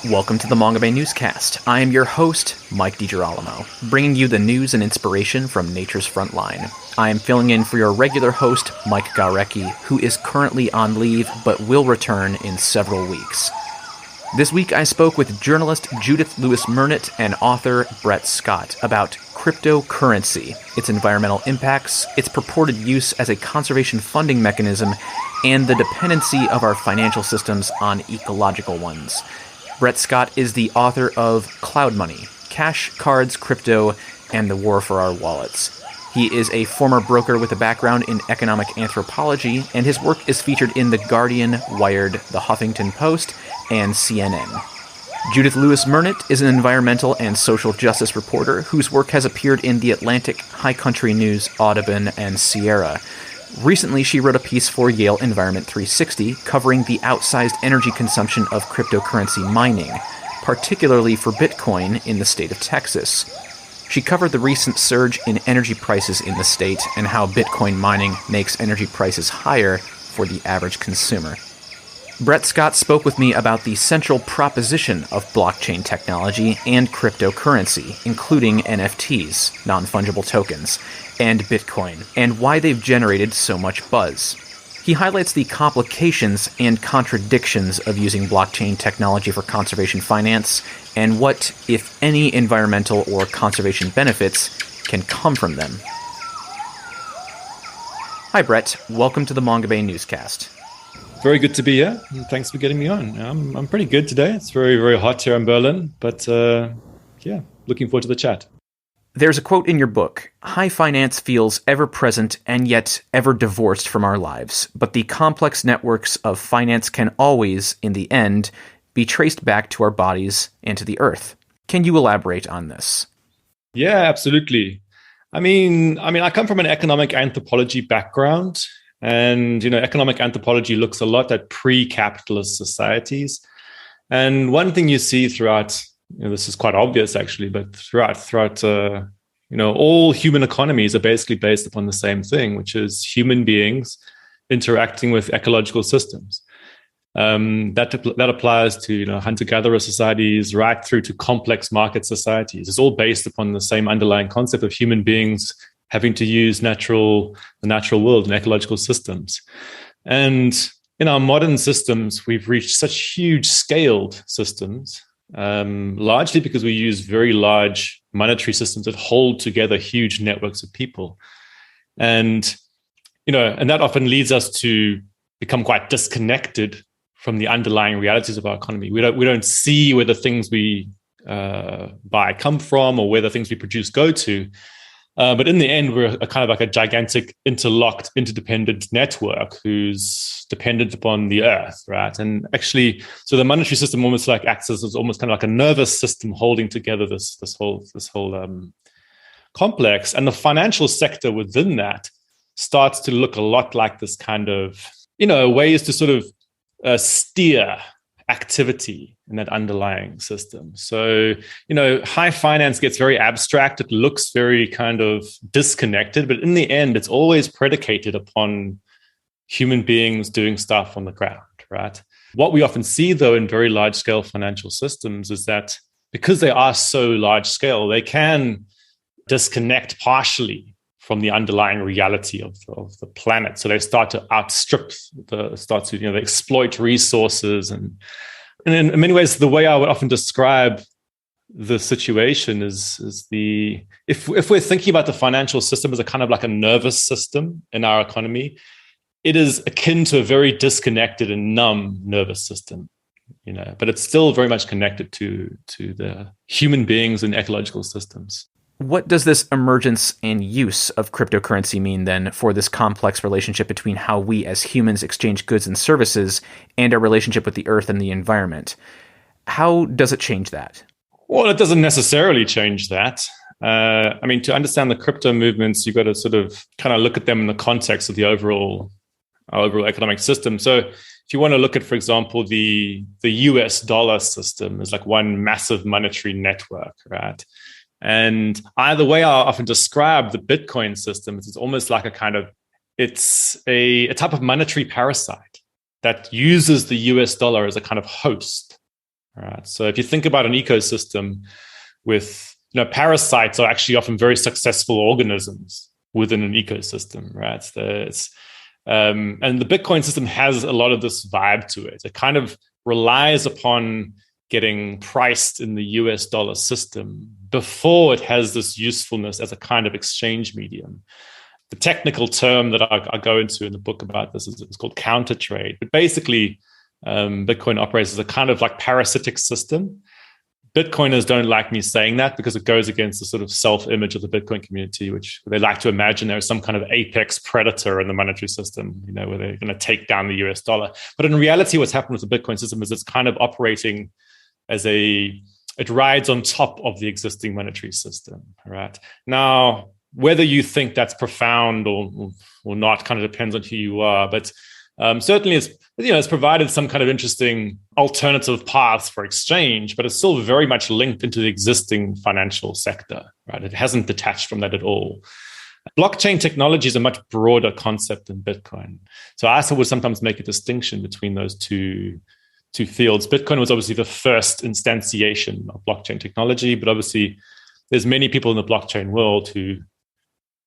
Welcome to the Mongabay Newscast. I am your host, Mike DiGirolamo, bringing you the news and inspiration from nature's front line. I am filling in for your regular host, Mike Garecki, who is currently on leave but will return in several weeks. This week I spoke with journalist Judith Lewis Mernit and author Brett Scott about cryptocurrency, its environmental impacts, its purported use as a conservation funding mechanism, and the dependency of our financial systems on ecological ones. Brett Scott is the author of Cloudmoney, Cash, Cards, Crypto, and the War for Our Wallets. He is a former broker with a background in economic anthropology, and his work is featured in The Guardian, Wired, The Huffington Post, and CNN. Judith Lewis Mernit is an environmental and social justice reporter whose work has appeared in The Atlantic, High Country News, Audubon, and Sierra. Recently, she wrote a piece for Yale Environment 360 covering the outsized energy consumption of cryptocurrency mining, particularly for Bitcoin in the state of Texas. She covered the recent surge in energy prices in the state and how Bitcoin mining makes energy prices higher for the average consumer. Brett Scott spoke with me about the central proposition of blockchain technology and cryptocurrency, including NFTs, non-fungible tokens, and Bitcoin, and why they've generated so much buzz. He highlights the complications and contradictions of using blockchain technology for conservation finance, and what, if any, environmental or conservation benefits can come from them. Hi, Brett. Welcome to the Mongabay Newscast. Very good to be here. Thanks for getting me on. I'm pretty good today. It's very, very hot here in Berlin, but looking forward to the chat. There's a quote in your book: "High finance feels ever-present and yet ever-divorced from our lives, but the complex networks of finance can always, in the end, be traced back to our bodies and to the earth." Can you elaborate on this? Yeah, absolutely. I mean, I come from an economic anthropology background. And, economic anthropology looks a lot at pre-capitalist societies. And one thing you see throughout, this is quite obvious actually, but throughout all human economies are basically based upon the same thing, which is human beings interacting with ecological systems. That applies to, hunter-gatherer societies right through to complex market societies. It's all based upon the same underlying concept of human beings having to use the natural world and ecological systems. And in our modern systems, we've reached such huge scaled systems, largely because we use very large monetary systems that hold together huge networks of people. And, and that often leads us to become quite disconnected from the underlying realities of our economy. We don't see where the things we buy come from or where the things we produce go to. But in the end, we're a kind of like a gigantic, interlocked, interdependent network who's dependent upon the earth, right? And actually, so the monetary system almost like acts as almost kind of like a nervous system holding together this whole complex. And the financial sector within that starts to look a lot like this kind of, ways to sort of steer activity in that underlying system. So, high finance gets very abstract. It looks very kind of disconnected, but in the end, it's always predicated upon human beings doing stuff on the ground, right? What we often see, though, in very large scale financial systems is that because they are so large scale, they can disconnect partially from the underlying reality of the planet. So they start to outstrip, they exploit resources. And in many ways, the way I would often describe the situation is if we're thinking about the financial system as a kind of like a nervous system in our economy, it is akin to a very disconnected and numb nervous system, but it's still very much connected to the human beings and ecological systems. What does this emergence and use of cryptocurrency mean then for this complex relationship between how we as humans exchange goods and services and our relationship with the earth and the environment? How does it change that? Well, it doesn't necessarily change that. To understand the crypto movements, you've got to sort of kind of look at them in the context of our overall economic system. So if you want to look at, for example, the US dollar system is like one massive monetary network, right? And the way I often describe the Bitcoin system is it's almost like it's a type of monetary parasite that uses the US dollar as a kind of host All right. So if you think about an ecosystem with, parasites are actually often very successful organisms within an ecosystem, right? And the Bitcoin system has a lot of this vibe to it. It kind of relies upon getting priced in the US dollar system before it has this usefulness as a kind of exchange medium. The technical term that I go into in the book about this is called counter trade. But basically, Bitcoin operates as a kind of like parasitic system. Bitcoiners don't like me saying that because it goes against the sort of self-image of the Bitcoin community, which they like to imagine there's some kind of apex predator in the monetary system, where they're going to take down the US dollar. But in reality, what's happened with the Bitcoin system is it's kind of operating as it rides on top of the existing monetary system, right? Now, whether you think that's profound or not kind of depends on who you are, but certainly it's provided some kind of interesting alternative paths for exchange, but it's still very much linked into the existing financial sector, right? It hasn't detached from that at all. Blockchain technology is a much broader concept than Bitcoin. So I also would sometimes make a distinction between those two fields. Bitcoin was obviously the first instantiation of blockchain technology, but obviously there's many people in the blockchain world who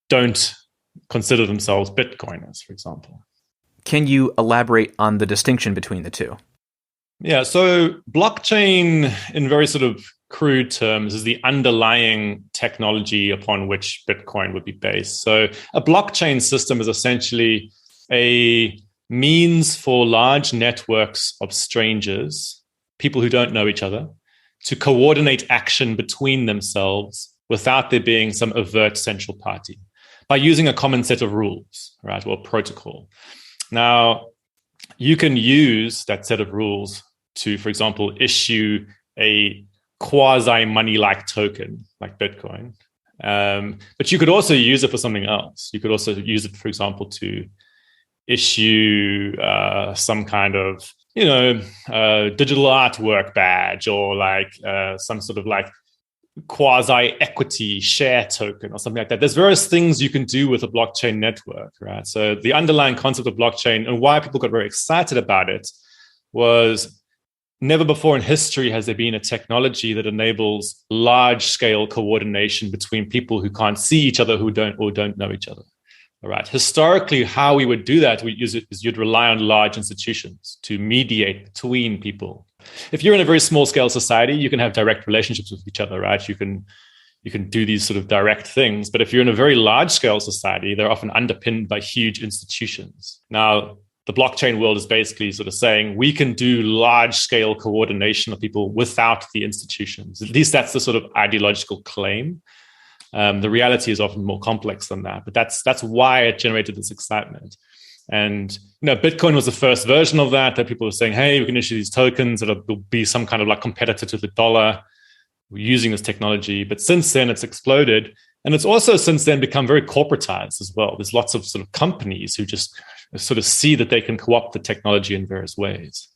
don't consider themselves Bitcoiners, for example. Can you elaborate on the distinction between the two? Yeah, so blockchain, in very sort of crude terms, is the underlying technology upon which Bitcoin would be based. So a blockchain system is essentially a means for large networks of strangers, people who don't know each other, to coordinate action between themselves without there being some overt central party by using a common set of rules, right, or protocol. Now, you can use that set of rules to, for example, issue a quasi-money-like token like Bitcoin. But you could also use it for something else. You could also use it, for example, to issue some kind of, digital artwork badge or like some sort of like quasi-equity share token or something like that. There's various things you can do with a blockchain network, right? So the underlying concept of blockchain and why people got very excited about it was never before in history has there been a technology that enables large-scale coordination between people who can't see each other, who don't know each other. All right. Historically, how we would do that, you'd rely on large institutions to mediate between people. If you're in a very small-scale society, you can have direct relationships with each other, right? You can do these sort of direct things. But if you're in a very large-scale society, they're often underpinned by huge institutions. Now, the blockchain world is basically sort of saying we can do large-scale coordination of people without the institutions. At least that's the sort of ideological claim. The reality is often more complex than that, but that's why it generated this excitement. And Bitcoin was the first version of that people were saying, hey, we can issue these tokens that will be some kind of like competitor to the dollar. We're using this technology. But since then, it's exploded. And it's also since then become very corporatized as well. There's lots of sort of companies who just sort of see that they can co-opt the technology in various ways.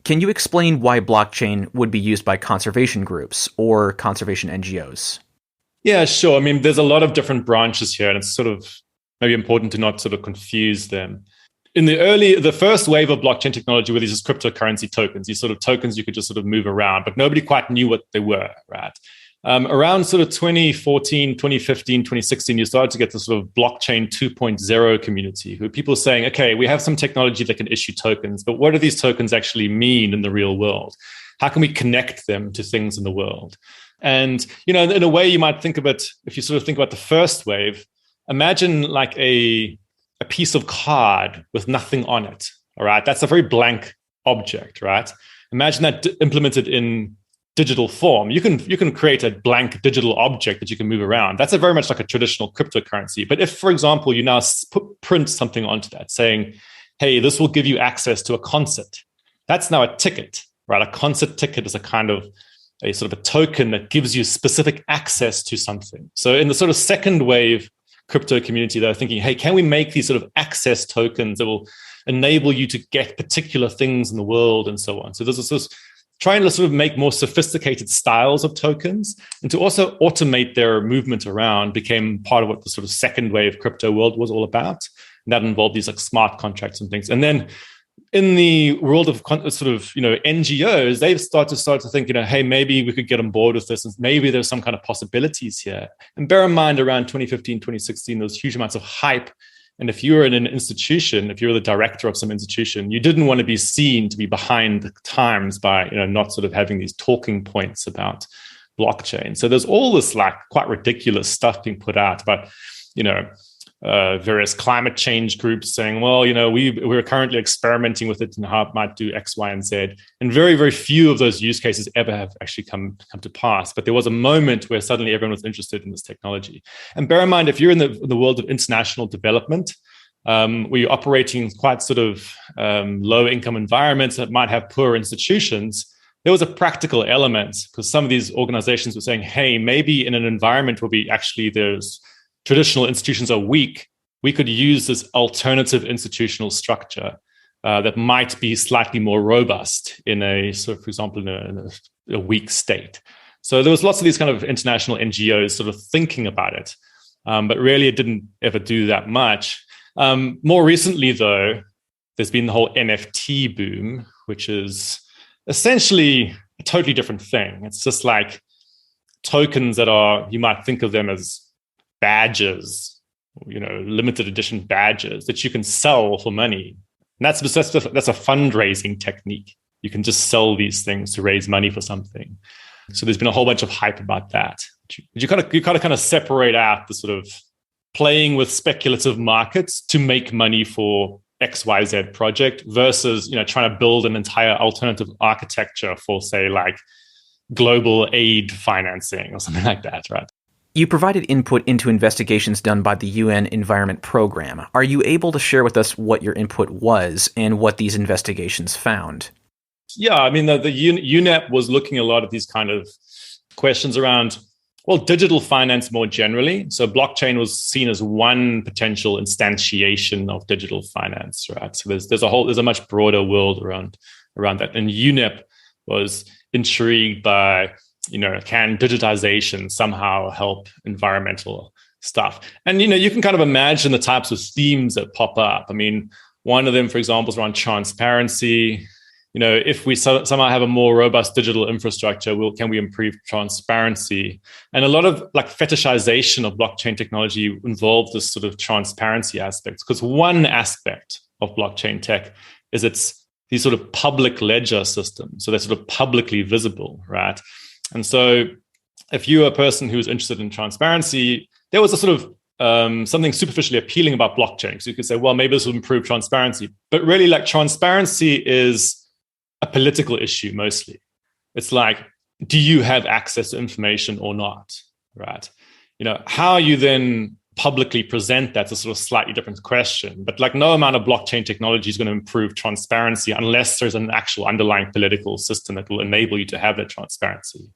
Can you explain why blockchain would be used by conservation groups or conservation NGOs? Yeah, sure. I mean, there's a lot of different branches here, and it's sort of maybe important to not sort of confuse them. In the first wave of blockchain technology were these cryptocurrency tokens, these sort of tokens you could just sort of move around, but nobody quite knew what they were, right? Around sort of 2014, 2015, 2016, you started to get the sort of blockchain 2.0 community, who people saying, okay, we have some technology that can issue tokens, but what do these tokens actually mean in the real world? How can we connect them to things in the world? And, in a way you might think of it, if you sort of think about the first wave, imagine like a piece of card with nothing on it, all right? That's a very blank object, right? Imagine that implemented in digital form. You can create a blank digital object that you can move around. That's a very much like a traditional cryptocurrency. But if, for example, you now print something onto that saying, hey, this will give you access to a concert, that's now a ticket, right? A concert ticket is a kind of a sort of a token that gives you specific access to something. So in the sort of second wave crypto community, they're thinking, hey, can we make these sort of access tokens that will enable you to get particular things in the world and so on? So there's this trying to sort of make more sophisticated styles of tokens and to also automate their movement around became part of what the sort of second wave crypto world was all about. And that involved these like smart contracts and things. And then in the world of sort of, NGOs, they've started to think, hey, maybe we could get on board with this, and maybe there's some kind of possibilities here. And bear in mind, around 2015, 2016, there was huge amounts of hype. And if you were in an institution, if you were the director of some institution, you didn't want to be seen to be behind the times by, not sort of having these talking points about blockchain. So there's all this like quite ridiculous stuff being put out about, various climate change groups saying, well, we're currently experimenting with it and how it might do X, Y, and Z. And very, very few of those use cases ever have actually come to pass. But there was a moment where suddenly everyone was interested in this technology. And bear in mind, if you're in the world of international development, where you're operating in quite sort of low-income environments that might have poor institutions, there was a practical element because some of these organizations were saying, hey, maybe in an environment where there's traditional institutions are weak, we could use this alternative institutional structure that might be slightly more robust in a, so for example, in a weak state. So there was lots of these kind of international NGOs sort of thinking about it, but really it didn't ever do that much. More recently, though, there's been the whole NFT boom, which is essentially a totally different thing. It's just like tokens that you might think of them as badges, limited edition badges that you can sell for money. And that's a fundraising technique. You can just sell these things to raise money for something. So there's been a whole bunch of hype about that. You kind of separate out the sort of playing with speculative markets to make money for XYZ project versus, trying to build an entire alternative architecture for, say, like global aid financing or something like that, right? You provided input into investigations done by the UN Environment Program. Are you able to share with us what your input was and what these investigations found? Yeah, I mean, the UNEP was looking a lot at these kind of questions around, digital finance more generally. So blockchain was seen as one potential instantiation of digital finance, right? So there's a much broader world around that. And UNEP was intrigued by, can digitization somehow help environmental stuff? And, you can kind of imagine the types of themes that pop up. I mean, one of them, for example, is around transparency. If we somehow have a more robust digital infrastructure, can we improve transparency? And a lot of like fetishization of blockchain technology involved this sort of transparency aspects, because one aspect of blockchain tech is it's these sort of public ledger systems. So they're sort of publicly visible, right? And so if you're a person who's interested in transparency, there was a sort of something superficially appealing about blockchain. So you could say, well, maybe this will improve transparency. But really, like, transparency is a political issue mostly. It's like, do you have access to information or not, right? How you then publicly present that's a sort of slightly different question. But like, no amount of blockchain technology is going to improve transparency unless there's an actual underlying political system that will enable you to have that transparency.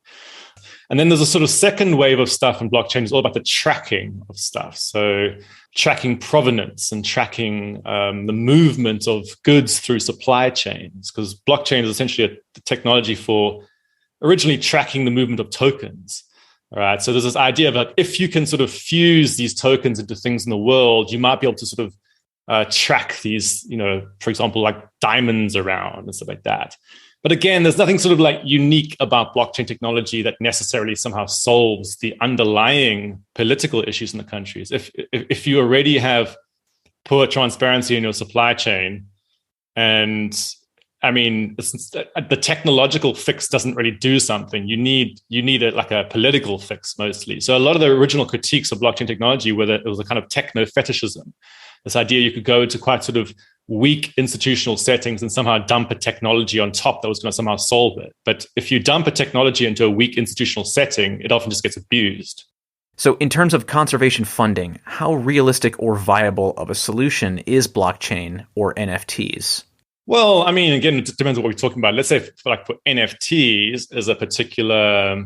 And then there's a sort of second wave of stuff in blockchain is all about the tracking of stuff. So tracking provenance and tracking the movement of goods through supply chains, because blockchain is essentially a technology for originally tracking the movement of tokens. All right. So there's this idea of like, if you can sort of fuse these tokens into things in the world, you might be able to sort of track these, for example, like diamonds around and stuff like that. But again, there's nothing sort of like unique about blockchain technology that necessarily somehow solves the underlying political issues in the countries. If you already have poor transparency in your supply chain, and I mean, the technological fix doesn't really do something. You need a political fix mostly. So a lot of the original critiques of blockchain technology were that it was a kind of techno fetishism. This idea you could go into quite sort of weak institutional settings and somehow dump a technology on top that was going to somehow solve it. But if you dump a technology into a weak institutional setting, it often just gets abused. So in terms of conservation funding, how realistic or viable of a solution is blockchain or NFTs? Well, I mean, again, it depends on what we're talking about. Let's say for NFTs is a particular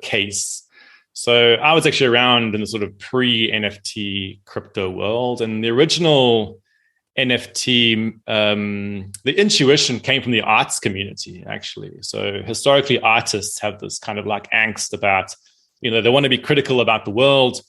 case. So I was actually around in the sort of pre-NFT crypto world, and the original NFT, the intuition came from the arts community, actually. So historically, artists have this kind of like angst about, they want to be critical about the world,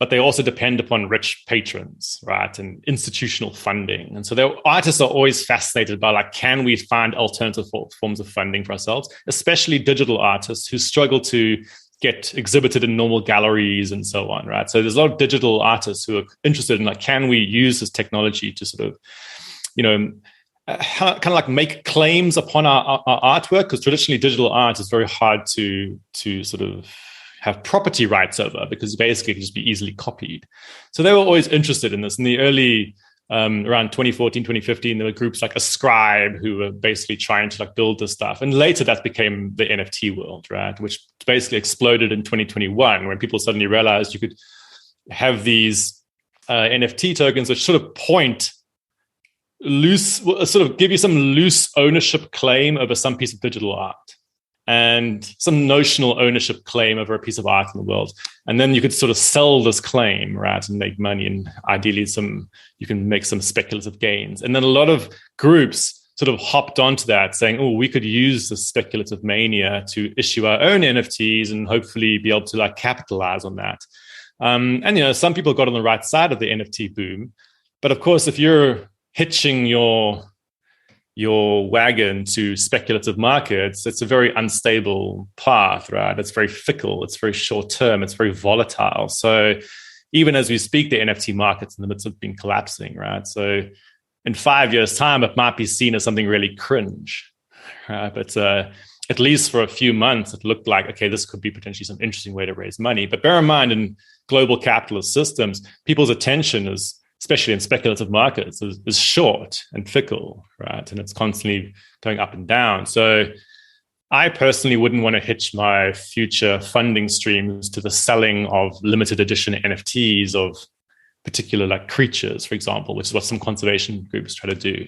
but they also depend upon rich patrons, right, and institutional funding. And so artists are always fascinated by, like, can we find alternative forms of funding for ourselves, especially digital artists who struggle to get exhibited in normal galleries and so on, right? So there's a lot of digital artists who are interested in, like, can we use this technology to sort of, kind of like make claims upon our artwork? Because traditionally digital art is very hard to sort of have property rights over, because basically it can just be easily copied. So they were always interested in this. In the early, around 2014, 2015, there were groups like Ascribe who were basically trying to, like, build this stuff. And later that became the NFT world, right? Which basically exploded in 2021 when people suddenly realized you could have these NFT tokens which sort of give you some loose ownership claim over some piece of digital art, and some notional ownership claim over a piece of art in the world. And then you could sort of sell this claim, right, and make money. And ideally you can make some speculative gains. And then a lot of groups sort of hopped onto that, saying, oh, we could use the speculative mania to issue our own NFTs and hopefully be able to, like, capitalize on that. And some people got on the right side of the NFT boom. But of course, if you're hitching your wagon to speculative markets, it's a very unstable path, right? It's very fickle, it's very short term, it's very volatile. So even as we speak, the NFT market's in the midst of being collapsing, right? So in 5 years' time, it might be seen as something really cringe, right? But at least for a few months, it looked like, okay, this could be potentially some interesting way to raise money. But bear in mind, in global capitalist systems, people's attention is, especially in speculative markets, is short and fickle, right? And it's constantly going up and down. So I personally wouldn't want to hitch my future funding streams to the selling of limited edition NFTs of particular, like, creatures, for example, which is what some conservation groups try to do.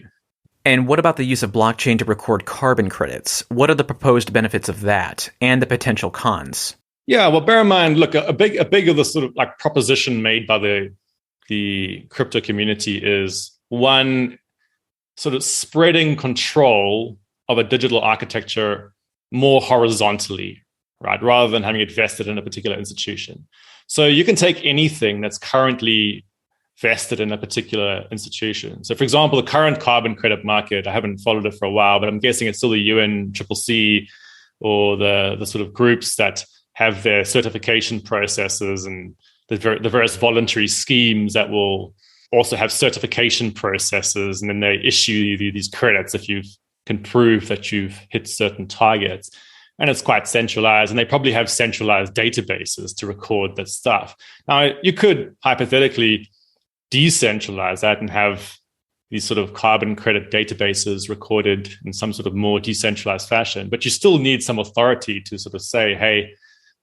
And what about the use of blockchain to record carbon credits? What are the proposed benefits of that and the potential cons? Yeah, well, bear in mind, look, a big of the sort of, like, proposition made by the crypto community is, one, sort of spreading control of a digital architecture more horizontally, right, rather than having it vested in a particular institution. So you can take anything that's currently vested in a particular institution. So, for example, the current carbon credit market, I haven't followed it for a while, but I'm guessing it's still the UNCCC or the sort of groups that have their certification processes and the various voluntary schemes that will also have certification processes, and then they issue you these credits if you can prove that you've hit certain targets. And it's quite centralized, and they probably have centralized databases to record that stuff. Now, you could hypothetically decentralize that and have these sort of carbon credit databases recorded in some sort of more decentralized fashion, but you still need some authority to sort of say, hey,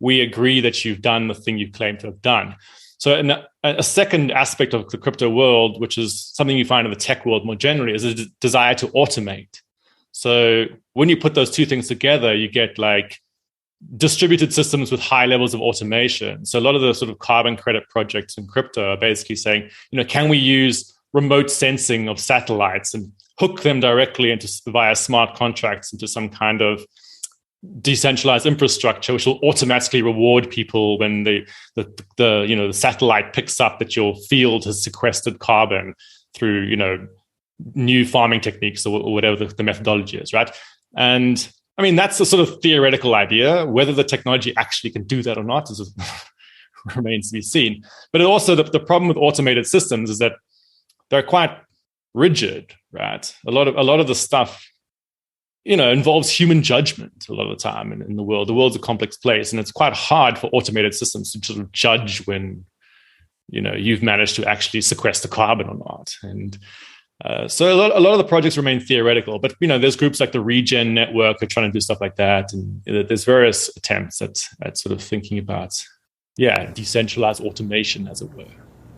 we agree that you've done the thing you claim to have done. So a second aspect of the crypto world, which is something you find in the tech world more generally, is a desire to automate. So when you put those two things together, you get, like, distributed systems with high levels of automation. So a lot of the sort of carbon credit projects in crypto are basically saying, can we use remote sensing of satellites and hook them directly via smart contracts into some kind of decentralized infrastructure, which will automatically reward people when the satellite picks up that your field has sequestered carbon through new farming techniques or whatever the methodology is, right? And I mean, that's a sort of theoretical idea. Whether the technology actually can do that or not remains to be seen. But also the problem with automated systems is that they're quite rigid, right? A lot of the stuff involves human judgment a lot of the time in the world. The world's a complex place, and it's quite hard for automated systems to sort of judge when, you've managed to actually sequester carbon or not. And so a lot of the projects remain theoretical, but, there's groups like the Regen Network are trying to do stuff like that. And there's various attempts at sort of thinking about, decentralized automation, as it were.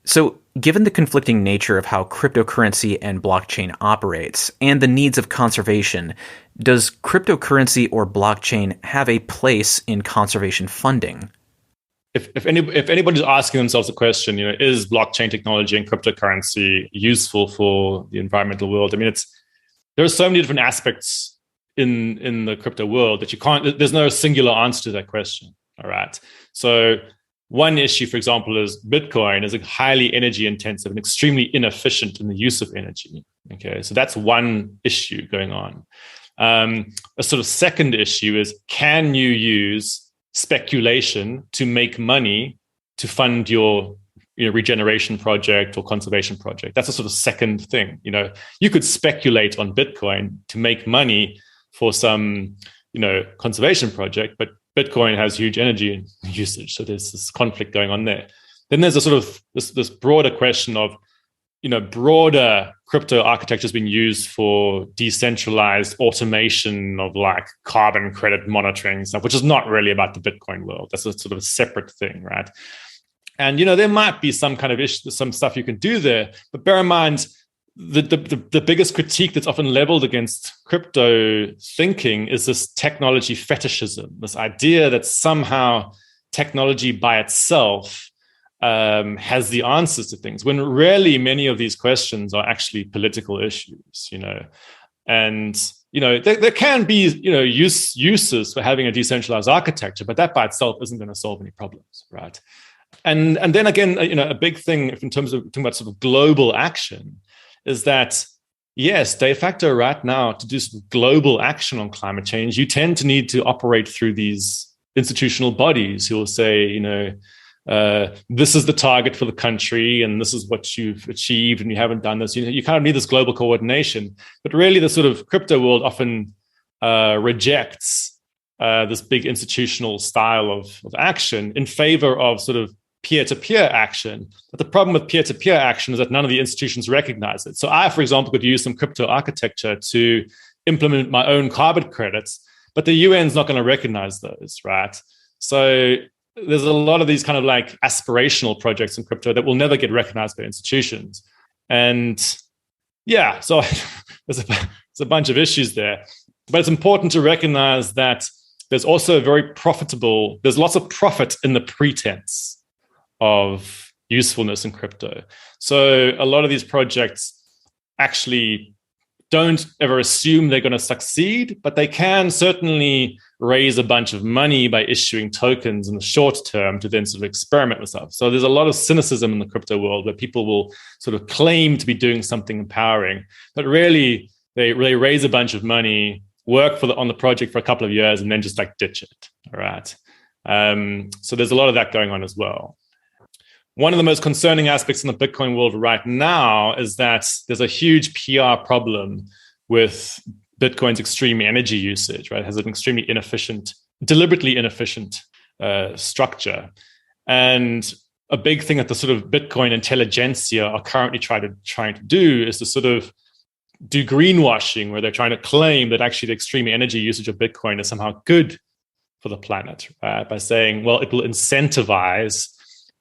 So, given the conflicting nature of how cryptocurrency and blockchain operates and the needs of conservation, does cryptocurrency or blockchain have a place in conservation funding? If anybody's asking themselves the question, is blockchain technology and cryptocurrency useful for the environmental world? I mean, there are so many different aspects in the crypto world that there's no singular answer to that question. All right. So one issue, for example, is Bitcoin is highly energy intensive and extremely inefficient in the use of energy. Okay, so that's one issue going on. A sort of second issue is, can you use speculation to make money to fund your regeneration project or conservation project? That's a sort of second thing. You could speculate on Bitcoin to make money for some conservation project, but Bitcoin has huge energy usage, so there's this conflict going on there. Then there's a sort of this broader question of broader crypto architecture has been used for decentralized automation of like carbon credit monitoring stuff, which is not really about the Bitcoin world. That's a sort of a separate thing, right? And there might be some kind of some stuff you can do there, but bear in mind the biggest critique that's often leveled against crypto thinking is this technology fetishism, this idea that somehow technology by itself has the answers to things, when really many of these questions are actually political issues, and there can be uses for having a decentralized architecture, but that by itself isn't going to solve any problems, right? And then again, a big thing in terms of talking about sort of global action is that, yes, de facto right now, to do some global action on climate change, you tend to need to operate through these institutional bodies who will say, this is the target for the country and this is what you've achieved and you haven't done this. You kind of need this global coordination. But really the sort of crypto world often rejects this big institutional style of action in favor of sort of peer-to-peer action. But the problem with peer-to-peer action is that none of the institutions recognize it. So I, for example, could use some crypto architecture to implement my own carbon credits, but the UN's not going to recognize those, right? So there's a lot of these kind of like aspirational projects in crypto that will never get recognized by institutions. And yeah, so there's a bunch of issues there. But it's important to recognize that there's also there's lots of profit in the pretense of usefulness in crypto. So a lot of these projects actually don't ever assume they're going to succeed, but they can certainly raise a bunch of money by issuing tokens in the short term to then sort of experiment with stuff. So there's a lot of cynicism in the crypto world where people will sort of claim to be doing something empowering, but really they raise a bunch of money, work on the project for a couple of years, and then just like ditch it. All right. So there's a lot of that going on as well. One of the most concerning aspects in the Bitcoin world right now is that there's a huge PR problem with Bitcoin's extreme energy usage, right? It has an extremely deliberately inefficient structure. And a big thing that the sort of Bitcoin intelligentsia are currently trying to do is to sort of do greenwashing, where they're trying to claim that actually the extreme energy usage of Bitcoin is somehow good for the planet, right? By saying, well, it will incentivize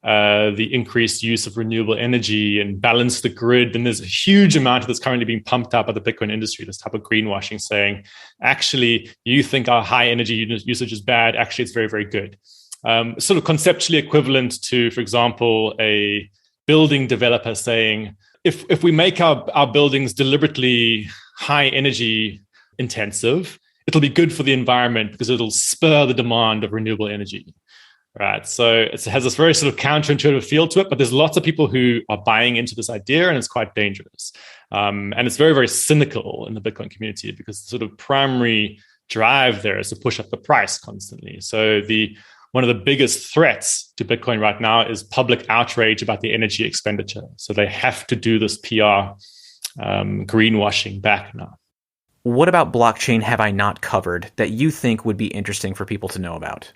the increased use of renewable energy and balance the grid. And there's a huge amount that's currently being pumped up by the Bitcoin industry, this type of greenwashing, saying, actually, you think our high energy usage is bad. Actually, it's very, very good. Sort of conceptually equivalent to, for example, a building developer saying, if we make our buildings deliberately high energy intensive, it'll be good for the environment because it'll spur the demand of renewable energy. Right. So it has this very sort of counterintuitive feel to it, but there's lots of people who are buying into this idea, and it's quite dangerous. And it's very, very cynical in the Bitcoin community because the sort of primary drive there is to push up the price constantly. So one of the biggest threats to Bitcoin right now is public outrage about the energy expenditure. So they have to do this PR greenwashing back now. What about blockchain have I not covered that you think would be interesting for people to know about?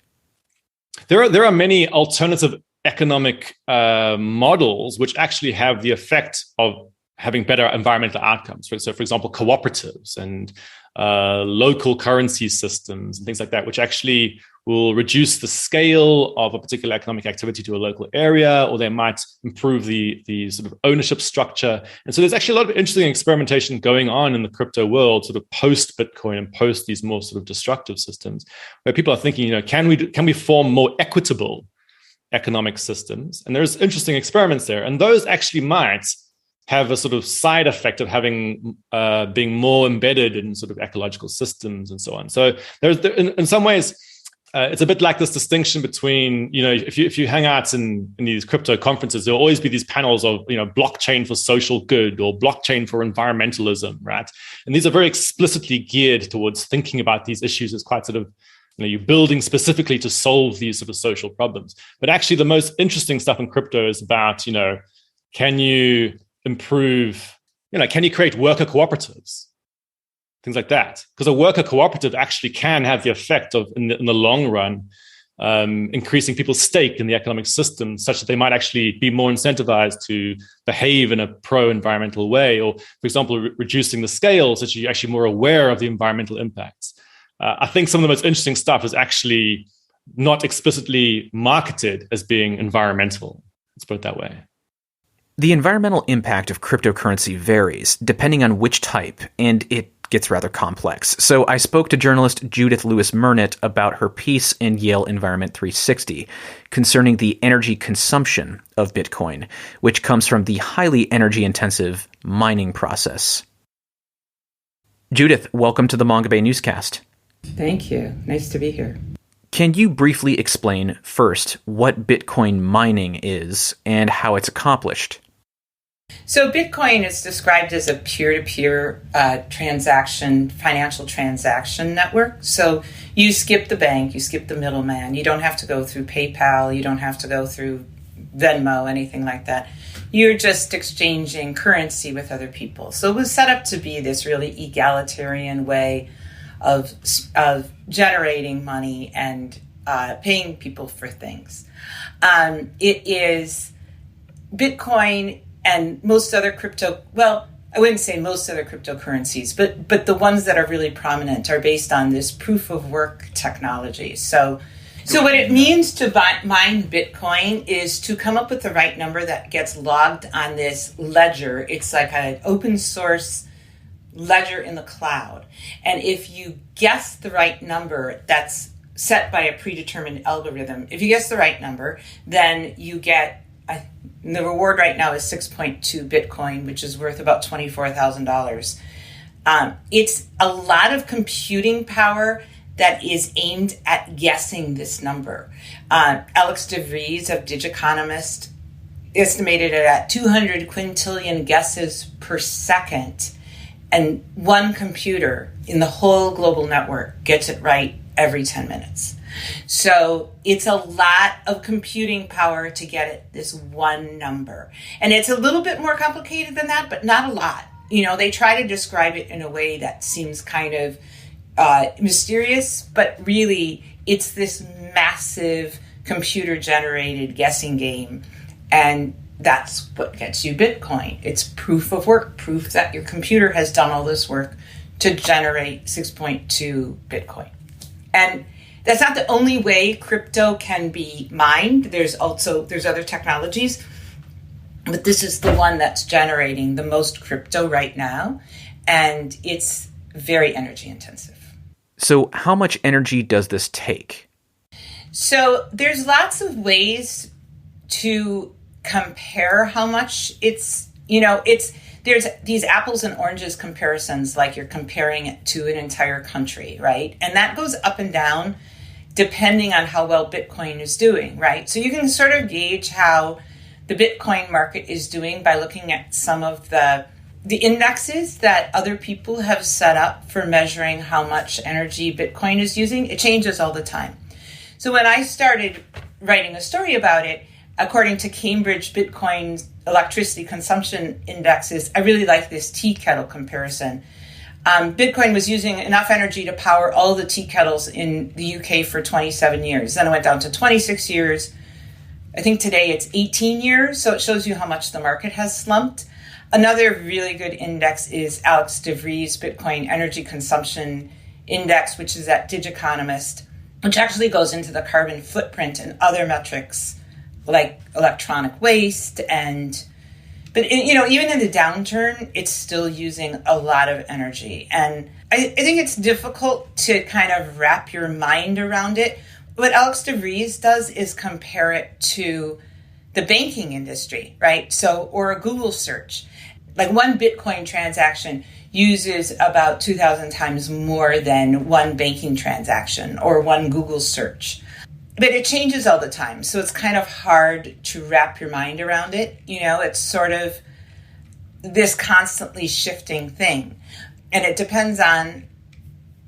There are many alternative economic models which actually have the effect of having better environmental outcomes. So, for example, cooperatives and local currency systems and things like that, which actually will reduce the scale of a particular economic activity to a local area, or they might improve the sort of ownership structure. And so there's actually a lot of interesting experimentation going on in the crypto world, sort of post Bitcoin and post these more sort of destructive systems, where people are thinking, can we form more equitable economic systems? And there's interesting experiments there, and those actually might have a sort of side effect of having being more embedded in sort of ecological systems and so on. So in some ways, It's a bit like this distinction between, if you hang out in these crypto conferences, there'll always be these panels of, blockchain for social good or blockchain for environmentalism, right? And these are very explicitly geared towards thinking about these issues as quite sort of, you're building specifically to solve these sort of social problems. But actually the most interesting stuff in crypto is about, can you improve, can you create worker cooperatives? Things like that. Because a worker cooperative actually can have the effect of, in the long run, increasing people's stake in the economic system such that they might actually be more incentivized to behave in a pro-environmental way, or, for example, reducing the scale so that you're actually more aware of the environmental impacts. I think some of the most interesting stuff is actually not explicitly marketed as being environmental. Let's put it that way. The environmental impact of cryptocurrency varies depending on which type, and it gets rather complex. So I spoke to journalist Judith Lewis Mernit about her piece in Yale Environment 360 concerning the energy consumption of Bitcoin, which comes from the highly energy-intensive mining process. Judith, welcome to the Mongabay Newscast. Thank you. Nice to be here. Can you briefly explain first what Bitcoin mining is and how it's accomplished? So Bitcoin is described as a peer-to-peer financial transaction network. So you skip the bank, you skip the middleman. You don't have to go through PayPal. You don't have to go through Venmo, anything like that. You're just exchanging currency with other people. So it was set up to be this really egalitarian way of generating money and paying people for things. It is Bitcoin and most other I wouldn't say most other cryptocurrencies, but the ones that are really prominent are based on this proof of work technology. So what it means to mine Bitcoin is to come up with the right number that gets logged on this ledger. It's like an open source ledger in the cloud. And if you guess the right number that's set by a predetermined algorithm, if you guess the right number, then you get the reward right now is 6.2 Bitcoin, which is worth about $24,000. It's a lot of computing power that is aimed at guessing this number. Alex DeVries of Digiconomist estimated it at 200 quintillion guesses per second. And one computer in the whole global network gets it right every 10 minutes. So it's a lot of computing power to get it this one number. And it's a little bit more complicated than that, but not a lot. They try to describe it in a way that seems kind of mysterious, but really it's this massive computer-generated guessing game. And that's what gets you Bitcoin. It's proof of work, proof that your computer has done all this work to generate 6.2 Bitcoin. And that's not the only way crypto can be mined. There's other technologies, but this is the one that's generating the most crypto right now, and it's very energy intensive. So how much energy does this take? So there's lots of ways to compare how much there's these apples and oranges comparisons, like you're comparing it to an entire country, right? And that goes up and down depending on how well Bitcoin is doing, right? So you can sort of gauge how the Bitcoin market is doing by looking at some of the indexes that other people have set up for measuring how much energy Bitcoin is using. It changes all the time. So when I started writing a story about it, according to Cambridge Bitcoin's electricity consumption indexes, I really like this tea kettle comparison. Bitcoin was using enough energy to power all the tea kettles in the UK for 27 years. Then it went down to 26 years. I think today it's 18 years, so it shows you how much the market has slumped. Another really good index is Alex DeVries' Bitcoin Energy Consumption Index, which is at Digiconomist, which actually goes into the carbon footprint and other metrics like electronic waste but even in the downturn, it's still using a lot of energy. And I think it's difficult to kind of wrap your mind around it. What Alex DeVries does is compare it to the banking industry, right? Or a Google search. Like one Bitcoin transaction uses about 2,000 times more than one banking transaction or one Google search. But it changes all the time, so it's kind of hard to wrap your mind around it. It's sort of this constantly shifting thing. And it depends on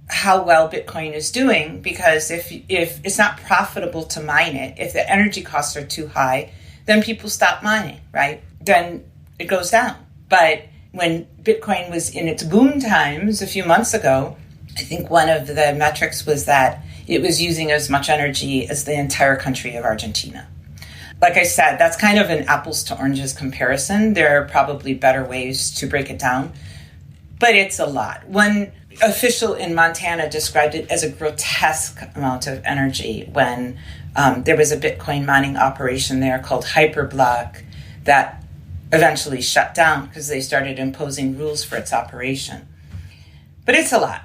how well Bitcoin is doing, because if it's not profitable to mine it, if the energy costs are too high, then people stop mining, right? Then it goes down. But when Bitcoin was in its boom times a few months ago, I think one of the metrics was that it was using as much energy as the entire country of Argentina. Like I said, that's kind of an apples to oranges comparison. There are probably better ways to break it down, but it's a lot. One official in Montana described it as a grotesque amount of energy when there was a Bitcoin mining operation there called Hyperblock that eventually shut down because they started imposing rules for its operation. But it's a lot.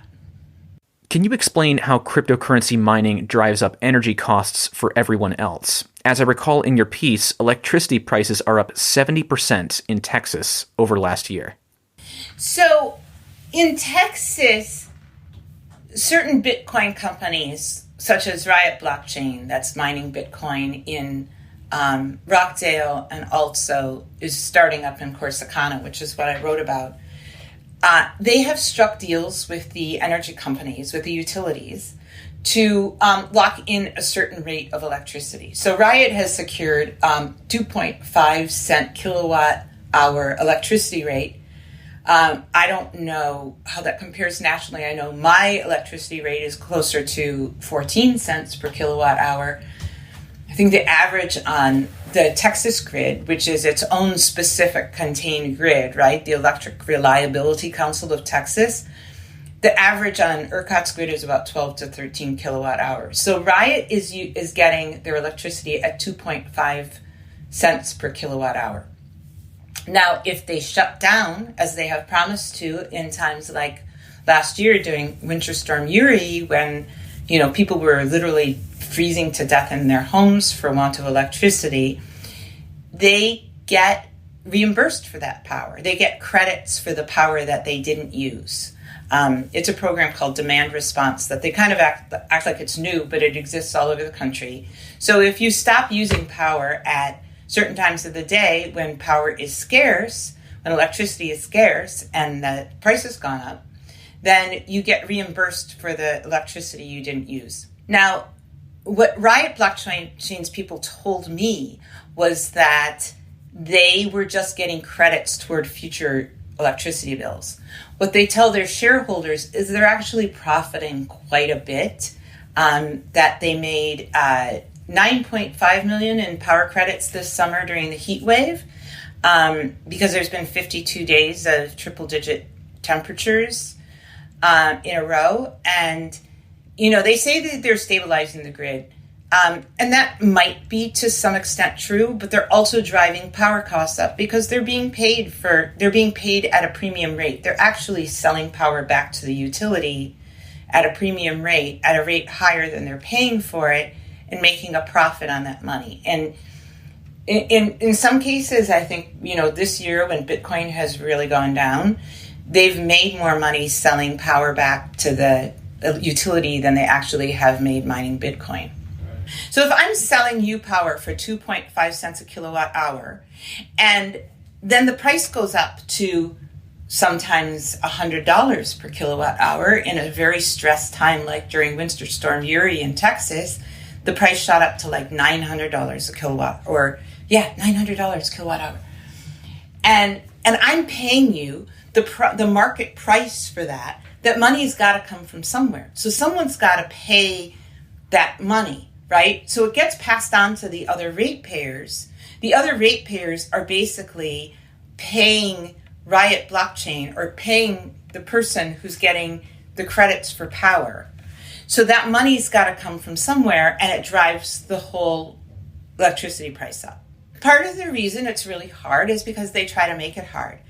Can you explain how cryptocurrency mining drives up energy costs for everyone else? As I recall in your piece, electricity prices are up 70% in Texas over last year. So in Texas, certain Bitcoin companies, such as Riot Blockchain, that's mining Bitcoin in Rockdale, and also is starting up in Corsicana, which is what I wrote about. They have struck deals with the energy companies, with the utilities, to lock in a certain rate of electricity. So Riot has secured 2.5 cent kilowatt hour electricity rate. I don't know how that compares nationally. I know my electricity rate is closer to 14 cents per kilowatt hour. I think the average on the Texas grid, which is its own specific contained grid, right? The Electric Reliability Council of Texas, the average on ERCOT's grid is about 12 to 13 kilowatt hours. So Riot is getting their electricity at 2.5 cents per kilowatt hour. Now, if they shut down, as they have promised to in times like last year during Winter Storm Uri, when people were literally freezing to death in their homes for want of electricity, they get reimbursed for that power. They get credits for the power that they didn't use. It's a program called Demand Response that they kind of act like it's new, but it exists all over the country. So if you stop using power at certain times of the day when power is scarce, when electricity is scarce and the price has gone up, then you get reimbursed for the electricity you didn't use. Now, what Riot Blockchain's people told me was that they were just getting credits toward future electricity bills. What they tell their shareholders is they're actually profiting quite a bit, that they made $9.5 million in power credits this summer during the heat wave, because there's been 52 days of triple-digit temperatures in a row. And, they say that they're stabilizing the grid. And that might be to some extent true, but they're also driving power costs up because they're being paid at a premium rate. They're actually selling power back to the utility at a premium rate, at a rate higher than they're paying for it, and making a profit on that money. And in some cases, I think, this year when Bitcoin has really gone down, they've made more money selling power back to the utility than they actually have made mining Bitcoin. So if I'm selling you power for 2.5 cents a kilowatt hour, and then the price goes up to sometimes $100 per kilowatt hour in a very stressed time, like during Winter Storm Uri in Texas, the price shot up to like $900 a kilowatt, $900 kilowatt hour. And I'm paying you the market price for that. That money's got to come from somewhere. So someone's got to pay that money, right? So it gets passed on to the other ratepayers. The other ratepayers are basically paying Riot Blockchain or paying the person who's getting the credits for power. So that money's got to come from somewhere, and it drives the whole electricity price up. Part of the reason it's really hard is because they try to make it hard.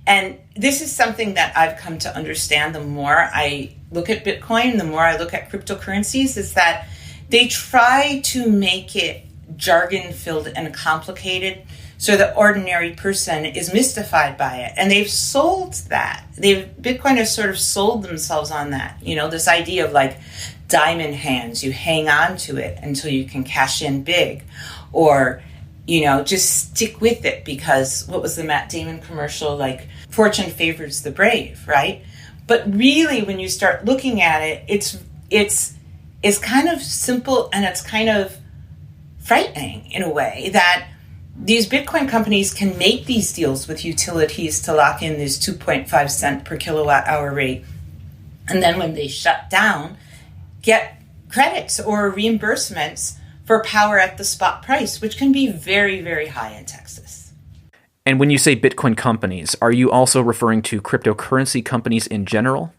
And this is something that I've come to understand the more I look at Bitcoin, the more I look at cryptocurrencies, is that they try to make it jargon-filled and complicated So the ordinary person is mystified by it. And they've sold that. Bitcoin has sort of sold themselves on that. This idea of like diamond hands. You hang on to it until you can cash in big. Or, just stick with it because what was the Matt Damon commercial? Like, fortune favors the brave, right? But really, when you start looking at it, it's kind of simple and it's kind of frightening in a way that these Bitcoin companies can make these deals with utilities to lock in this 2.5 cent per kilowatt hour rate. And then when they shut down, get credits or reimbursements for power at the spot price, which can be very, very high in Texas. And when you say Bitcoin companies, are you also referring to cryptocurrency companies in general?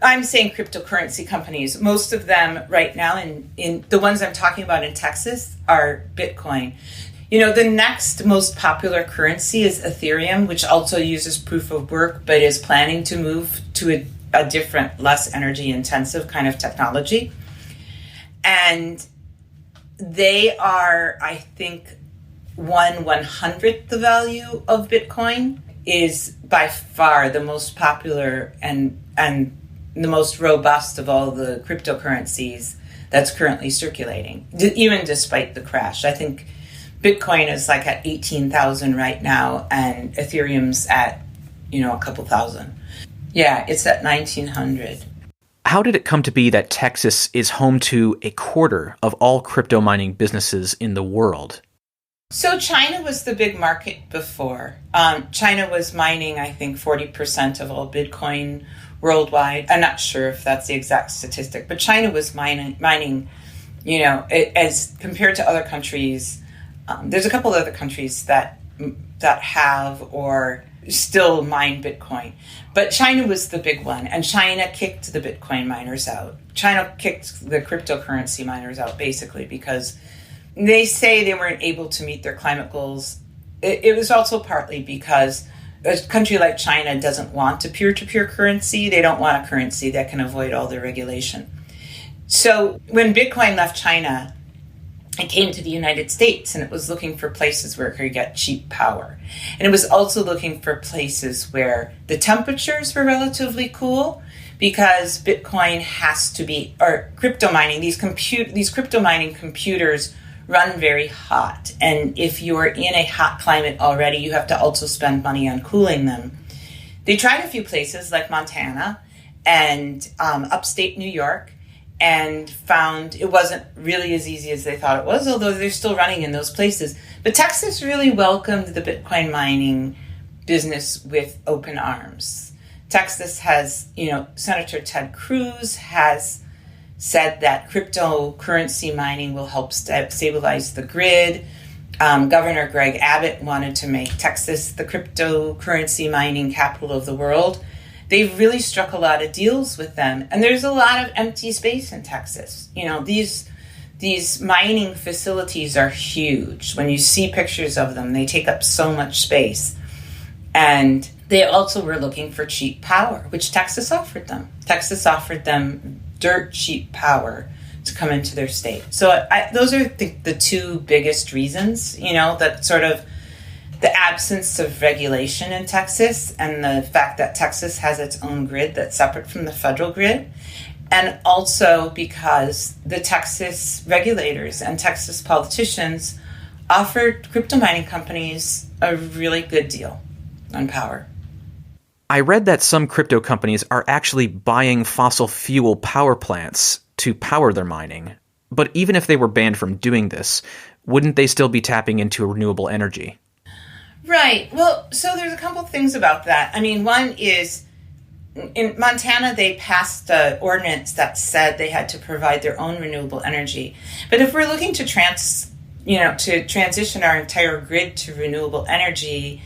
I'm saying cryptocurrency companies. Most of them right now, in the ones I'm talking about in Texas, are Bitcoin. The next most popular currency is Ethereum, which also uses proof of work, but is planning to move to a different, less energy intensive kind of technology. And they are, I think, 1/100th the value of Bitcoin, is by far the most popular and the most robust of all the cryptocurrencies that's currently circulating, even despite the crash. I think Bitcoin is like at 18,000 right now, and Ethereum's at, a couple thousand. Yeah, it's at 1,900. How did it come to be that Texas is home to a quarter of all crypto mining businesses in the world? So China was the big market before. China was mining, I think, 40% of all Bitcoin worldwide. I'm not sure if that's the exact statistic, but China was mining, as compared to other countries. There's a couple of other countries that have or still mine Bitcoin. But China was the big one, and China kicked the Bitcoin miners out. China kicked the cryptocurrency miners out, basically, because they say they weren't able to meet their climate goals. It was also partly because a country like China doesn't want a peer-to-peer currency. They don't want a currency that can avoid all the regulation. So when Bitcoin left China, it came to the United States, and it was looking for places where it could get cheap power. And it was also looking for places where the temperatures were relatively cool, because Bitcoin has to be, or crypto mining, these crypto mining computers run very hot. And if you're in a hot climate already, you have to also spend money on cooling them. They tried a few places like Montana and upstate New York, and found it wasn't really as easy as they thought it was, although they're still running in those places. But Texas really welcomed the Bitcoin mining business with open arms. Texas has, Senator Ted Cruz has said that cryptocurrency mining will help stabilize the grid. Governor Greg Abbott wanted to make Texas the cryptocurrency mining capital of the world. They've really struck a lot of deals with them. And there's a lot of empty space in Texas. These mining facilities are huge. When you see pictures of them, they take up so much space. And they also were looking for cheap power, which Texas offered them. Texas offered them dirt cheap power to come into their state. So those are the two biggest reasons, that sort of the absence of regulation in Texas, and the fact that Texas has its own grid that's separate from the federal grid, and also because the Texas regulators and Texas politicians offered crypto mining companies a really good deal on power. I read that some crypto companies are actually buying fossil fuel power plants to power their mining. But even if they were banned from doing this, wouldn't they still be tapping into renewable energy? Right. Well, so there's a couple of things about that. I mean, one is in Montana, they passed an ordinance that said they had to provide their own renewable energy. But if we're looking to transition our entire grid to renewable energy,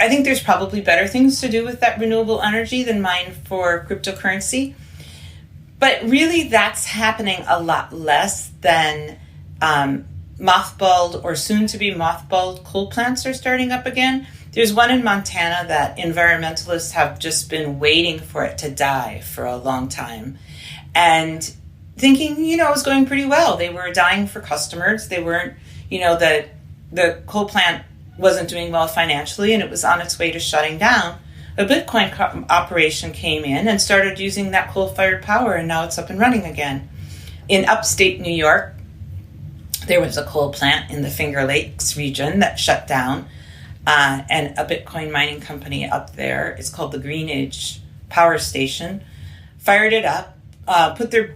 I think there's probably better things to do with that renewable energy than mine for cryptocurrency. But really, that's happening a lot less than mothballed or soon-to-be mothballed coal plants are starting up again. There's one in Montana that environmentalists have just been waiting for it to die for a long time, and thinking, it was going pretty well. They were dying for customers. They weren't, the coal plant wasn't doing well financially and it was on its way to shutting down, a Bitcoin operation came in and started using that coal-fired power, and now it's up and running again. In upstate New York, there was a coal plant in the Finger Lakes region that shut down, and a Bitcoin mining company up there, it's called the Greenidge Power Station, fired it up, put their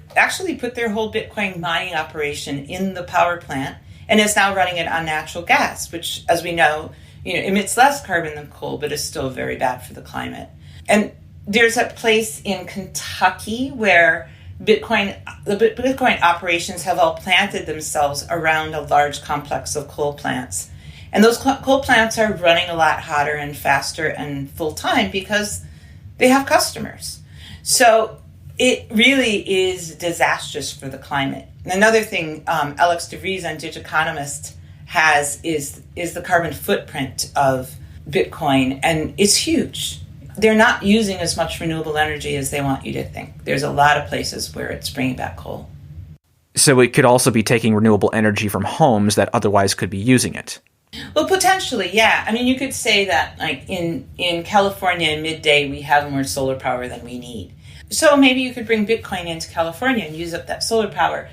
whole Bitcoin mining operation in the power plant, and is now running it on natural gas, which, as we know, emits less carbon than coal, but is still very bad for the climate. And there's a place in Kentucky where the Bitcoin operations have all planted themselves around a large complex of coal plants. And those coal plants are running a lot hotter and faster and full time because they have customers. So it really is disastrous for the climate. Another thing Alex DeVries on Digiconomist has is the carbon footprint of Bitcoin, and it's huge. They're not using as much renewable energy as they want you to think. There's a lot of places where it's bringing back coal. So it could also be taking renewable energy from homes that otherwise could be using it. Well, potentially, yeah. I mean, you could say that, like, in California midday, we have more solar power than we need. So maybe you could bring Bitcoin into California and use up that solar power.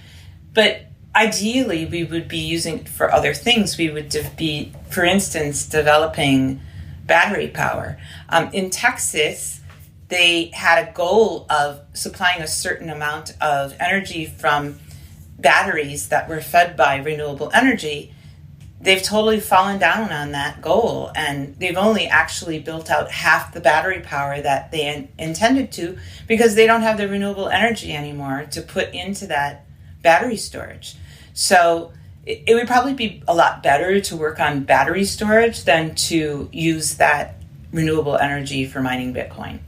But ideally, we would be using it for other things. We would be, for instance, developing battery power. In Texas, they had a goal of supplying a certain amount of energy from batteries that were fed by renewable energy. They've totally fallen down on that goal, and they've only actually built out half the battery power that they intended to because they don't have the renewable energy anymore to put into that battery storage. So it would probably be a lot better to work on battery storage than to use that renewable energy for mining Bitcoin.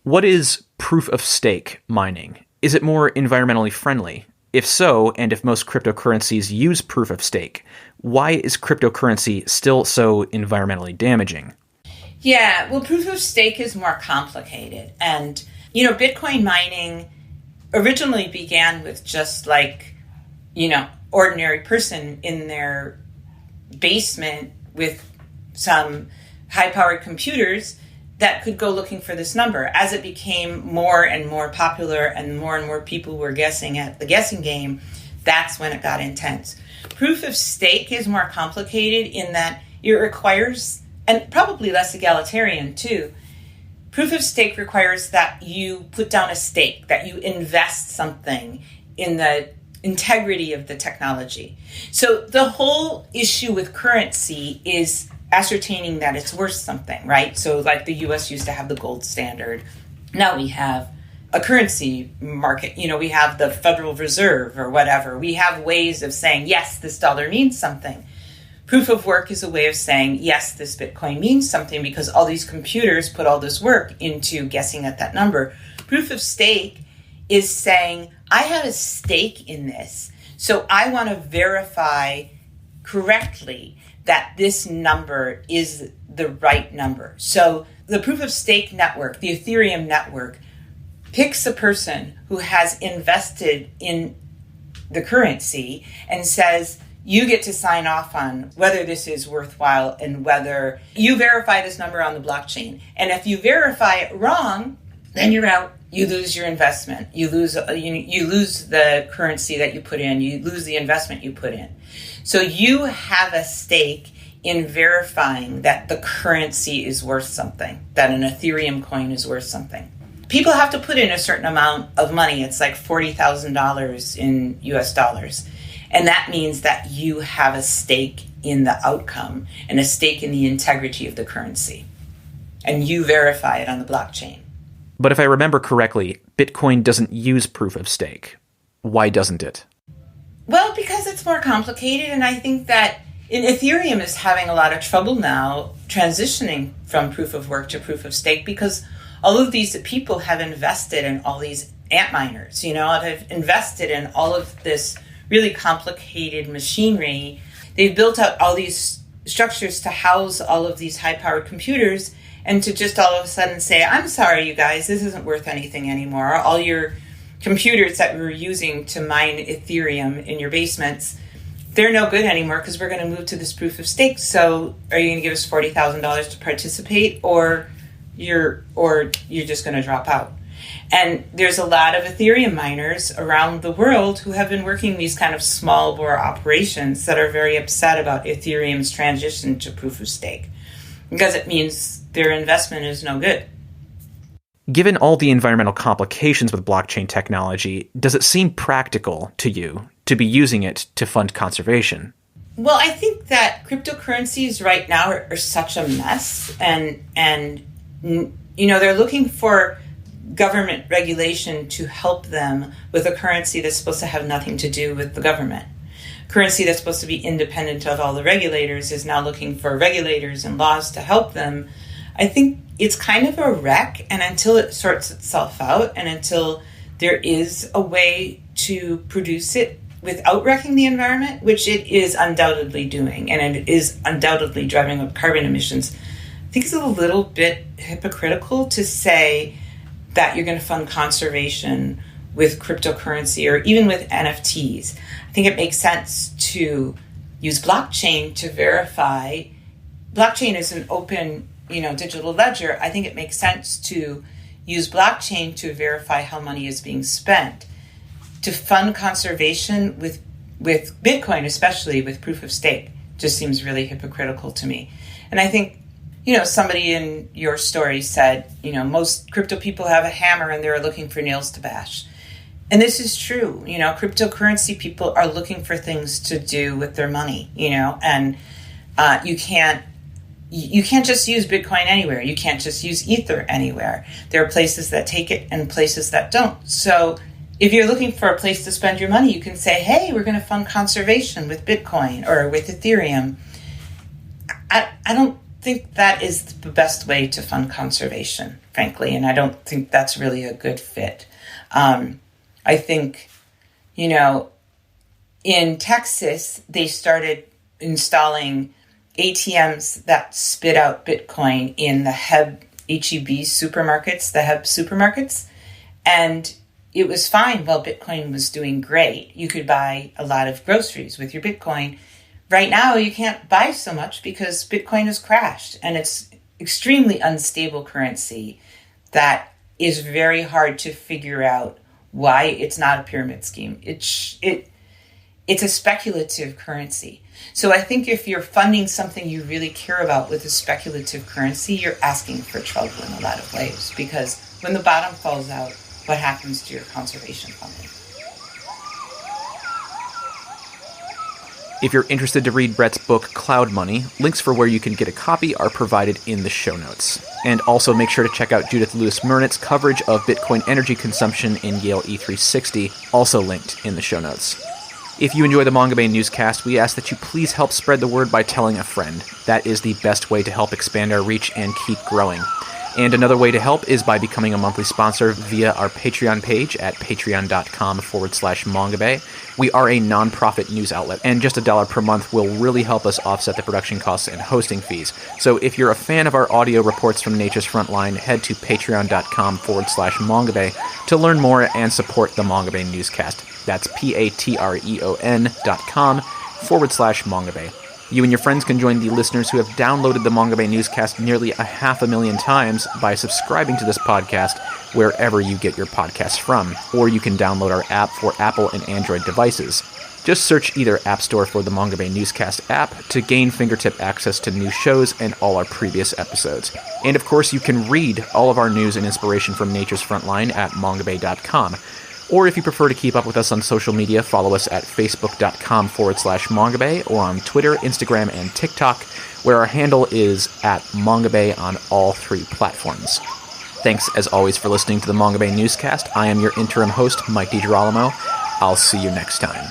What is proof of stake mining? Is it more environmentally friendly? If so, and if most cryptocurrencies use proof of stake, why is cryptocurrency still so environmentally damaging? Yeah, well, proof of stake is more complicated. And, Bitcoin mining originally began with just like, ordinary person in their basement with some high-powered computers that could go looking for this number. As it became more and more popular and more people were guessing at the guessing game, that's when it got intense. Proof of stake is more complicated in that it requires, and probably less egalitarian too, proof of stake requires that you put down a stake, that you invest something in the integrity of the technology. So the whole issue with currency is ascertaining that it's worth something, right? So like the US used to have the gold standard. Now we have a currency market. We have the Federal Reserve or whatever. We have ways of saying, yes, this dollar means something. Proof of work is a way of saying, yes, this Bitcoin means something because all these computers put all this work into guessing at that number. Proof of stake is saying, I have a stake in this, so I want to verify correctly that this number is the right number. So the proof of stake network, the Ethereum network, picks a person who has invested in the currency and says, you get to sign off on whether this is worthwhile and whether you verify this number on the blockchain. And if you verify it wrong, then you're out. You lose your investment. You lose the currency that you put in. You lose the investment you put in. So you have a stake in verifying that the currency is worth something, that an Ethereum coin is worth something. People have to put in a certain amount of money. It's like $40,000 in US dollars. And that means that you have a stake in the outcome and a stake in the integrity of the currency. And you verify it on the blockchain. But if I remember correctly, Bitcoin doesn't use proof of stake. Why doesn't it? Well, because it's more complicated, and I think that Ethereum is having a lot of trouble now transitioning from proof of work to proof of stake because all of these people have invested in all these ant miners, have invested in all of this really complicated machinery. They've built out all these structures to house all of these high-powered computers, and to just all of a sudden say, I'm sorry, you guys, this isn't worth anything anymore. All your computers that we were using to mine Ethereum in your basements, they're no good anymore because we're going to move to this proof of stake. So are you going to give us $40,000 to participate, or you're just going to drop out? And there's a lot of Ethereum miners around the world who have been working these kind of small bore operations that are very upset about Ethereum's transition to proof of stake, because it means their investment is no good. Given all the environmental complications with blockchain technology, does it seem practical to you to be using it to fund conservation? Well, I think that cryptocurrencies right now are such a mess, and they're looking for government regulation to help them with a currency that's supposed to have nothing to do with the government. Currency that's supposed to be independent of all the regulators is now looking for regulators and laws to help them. I think it's kind of a wreck, and until it sorts itself out and until there is a way to produce it without wrecking the environment, which it is undoubtedly doing, and it is undoubtedly driving up carbon emissions, I think it's a little bit hypocritical to say that you're going to fund conservation with cryptocurrency or even with NFTs. I think it makes sense to use blockchain to verify. Blockchain is an open, digital ledger. I think it makes sense to use blockchain to verify how money is being spent. To fund conservation with Bitcoin, especially with proof of stake, just seems really hypocritical to me. And I think, somebody in your story said, most crypto people have a hammer and they're looking for nails to bash. And this is true. Cryptocurrency people are looking for things to do with their money, and you can't just use Bitcoin anywhere. You can't just use Ether anywhere. There are places that take it and places that don't. So if you're looking for a place to spend your money, you can say, hey, we're going to fund conservation with Bitcoin or with Ethereum. I don't think that is the best way to fund conservation, frankly, and I don't think that's really a good fit. I think, in Texas, they started installing ATMs that spit out Bitcoin in the HEB supermarkets, and it was fine while Bitcoin was doing great. You could buy a lot of groceries with your Bitcoin. Right now, you can't buy so much because Bitcoin has crashed, and it's extremely unstable currency that is very hard to figure out why it's not a pyramid scheme. It's a speculative currency. So I think if you're funding something you really care about with a speculative currency, you're asking for trouble in a lot of ways, because when the bottom falls out, what happens to your conservation funding? If you're interested to read Brett's book, Cloudmoney, links for where you can get a copy are provided in the show notes. And also make sure to check out Judith Lewis Mernit's coverage of Bitcoin energy consumption in Yale E360, also linked in the show notes. If you enjoy the Mongabay Newscast, we ask that you please help spread the word by telling a friend. That is the best way to help expand our reach and keep growing. And another way to help is by becoming a monthly sponsor via our Patreon page at patreon.com/Mongabay. We are a non-profit news outlet, and just $1 per month will really help us offset the production costs and hosting fees. So if you're a fan of our audio reports from Nature's Frontline, head to patreon.com/Mongabay to learn more and support the Mongabay Newscast. That's patreon.com/Mongabay. You and your friends can join the listeners who have downloaded the Mongabay Newscast nearly 500,000 times by subscribing to this podcast wherever you get your podcasts from, or you can download our app for Apple and Android devices. Just search either App Store for the Mongabay Newscast app to gain fingertip access to new shows and all our previous episodes. And of course, you can read all of our news and inspiration from Nature's Frontline at mongabay.com. Or if you prefer to keep up with us on social media, follow us at facebook.com/Mongabay or on Twitter, Instagram, and TikTok, where our handle is at Mongabay on all 3 platforms. Thanks, as always, for listening to the Mongabay Newscast. I am your interim host, Mike DiGirolamo. I'll see you next time.